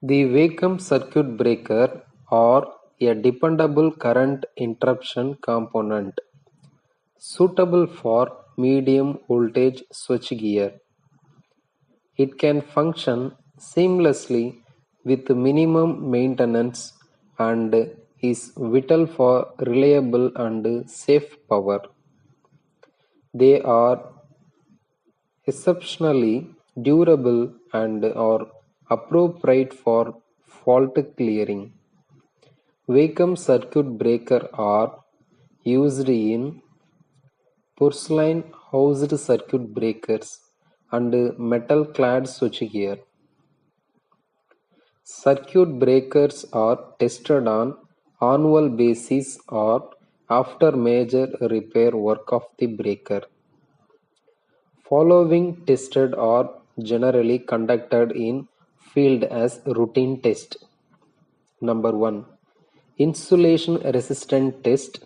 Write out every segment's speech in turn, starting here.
The vacuum circuit breaker or a dependable current interruption component suitable for medium voltage switchgear. It can function seamlessly with minimum maintenance and is vital for reliable and safe power. They are exceptionally durable and are appropriate for fault clearing. Vacuum circuit breakers are used in porcelain housed circuit breakers and metal clad switchgear. Circuit breakers are tested on annual basis or after major repair work of the breaker. Following tested are generally conducted in field as routine test. Number 1. Insulation resistant test,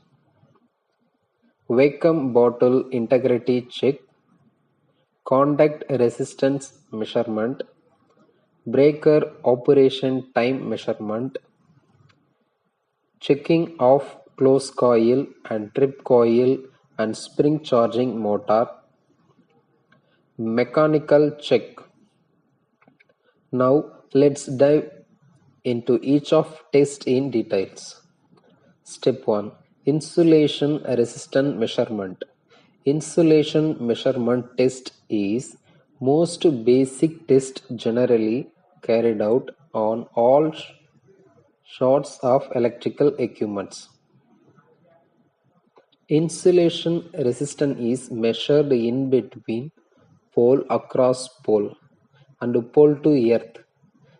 vacuum bottle integrity check, contact resistance measurement, breaker operation time measurement, checking of close coil and trip coil and spring charging motor, mechanical check. Now let's dive into each of test in details. Step 1. Insulation resistance measurement. Insulation measurement test is most basic test generally carried out on all sorts of electrical equipments. Insulation resistance is measured in between pole across pole and pole to earth.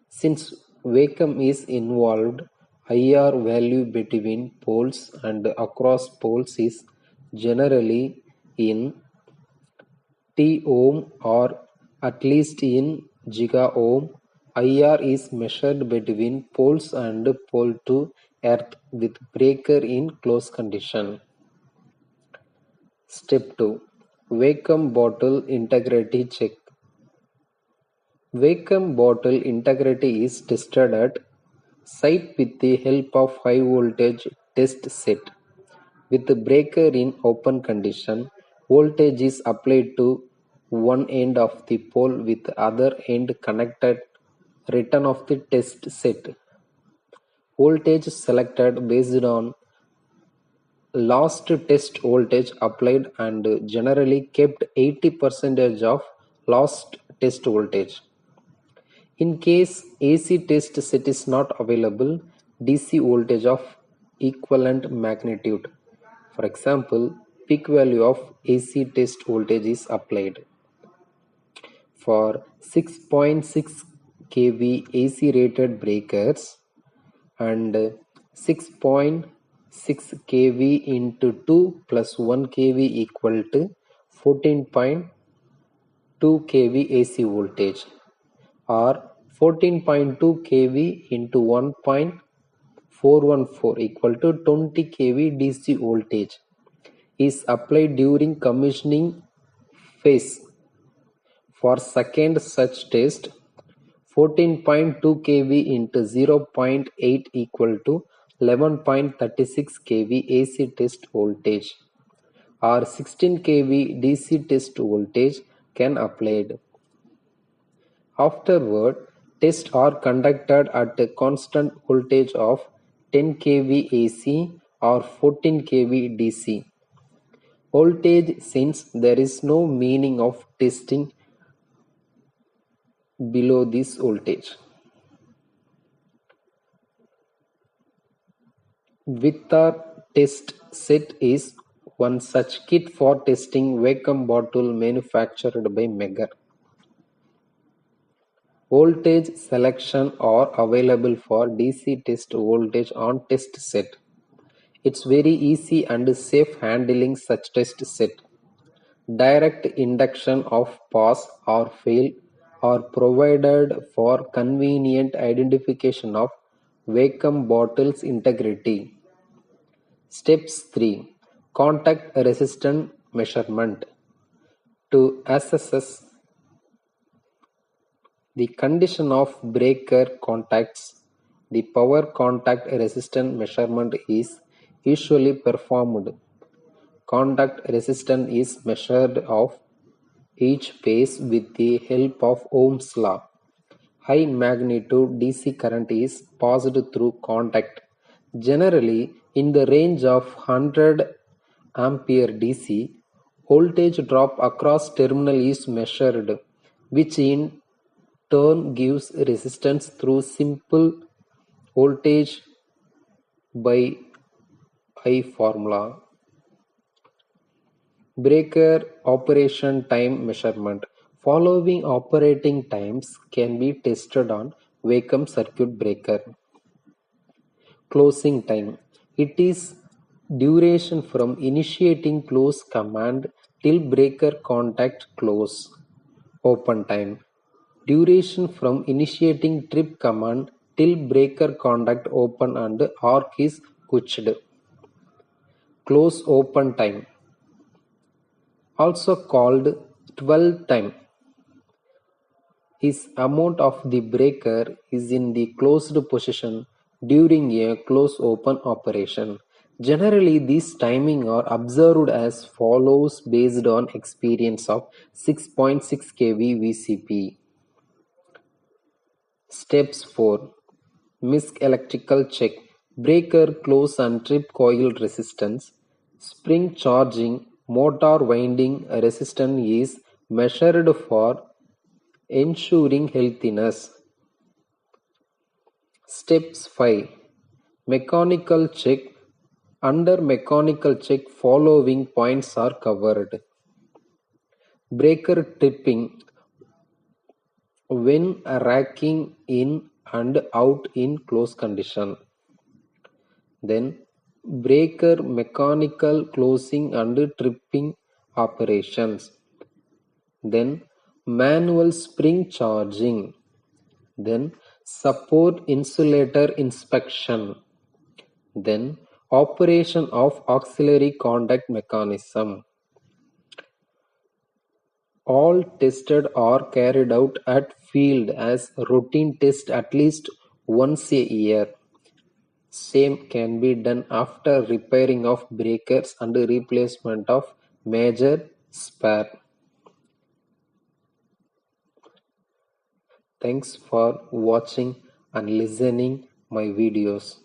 Since vacuum is involved, higher value between poles and across poles is generally in T ohm or at least in giga ohm. IR is measured between poles and pole to earth with breaker in close condition. Step 2. Vacuum bottle integrity check. Vacuum bottle integrity is tested at site with the help of high voltage test set. With the breaker in open condition, voltage is applied to one end of the pole with the other end connected return of the test set. Voltage selected based on last test voltage applied and generally kept 80% of last test voltage. In case AC test set is not available, DC voltage of equivalent magnitude, for example, peak value of AC test voltage is applied. For 6.6 kV AC rated breakers and 6.6 kV into 2 plus 1 kV equal to 14.2 kV AC voltage, or 14.2 kV into 1.414 equal to 20 kV DC voltage is applied during commissioning phase. For second such test, 14.2 kV into 0.8 equal to 11.36 kV AC test voltage or 16 kV DC test voltage can applied. Afterward, tests are conducted at a constant voltage of 10 kV AC or 14 kV DC voltage, since there is no meaning of testing below this voltage. With our test set is one such kit for testing vacuum bottle manufactured by Megger. Voltage selection are available for DC test voltage on test set. It's very easy and safe handling such test set. Direct induction of pass or fail are provided for convenient identification of vacuum bottle's integrity. Steps 3. Contact resistance measurement. To assess The condition of breaker contacts. The power contact resistance measurement is usually performed. Contact resistance is measured of each phase with the help of Ohm's law. High magnitude DC current is passed through contact, generally in the range of 100 ampere DC. Voltage drop across terminal is measured, which in turn gives resistance through simple voltage by I formula. Breaker operation time measurement. Following operating times can be tested on vacuum circuit breaker. Closing time. It is duration from initiating close command till breaker contact close. Open time. Duration from initiating trip command till breaker contact open and arc is quenched. Close open time, also called dwell time, is amount of the breaker is in the closed position during a close open operation. Generally, these timing are observed as follows based on experience of 6.6 kV VCP. Steps 4. MISC electrical check. Breaker close and trip coil resistance. Spring charging motor winding resistance is measured for ensuring healthiness. Steps 5. Mechanical check. Under mechanical check, following points are covered. Breaker tripping when racking in and out in close condition. Then breaker mechanical closing and tripping operations. Then manual spring charging. Then support insulator inspection. Then operation of auxiliary contact mechanism. All tested are carried out at field as routine test at least once a year. Same can be done after repairing of breakers and replacement of major spare. Thanks for watching and listening my videos.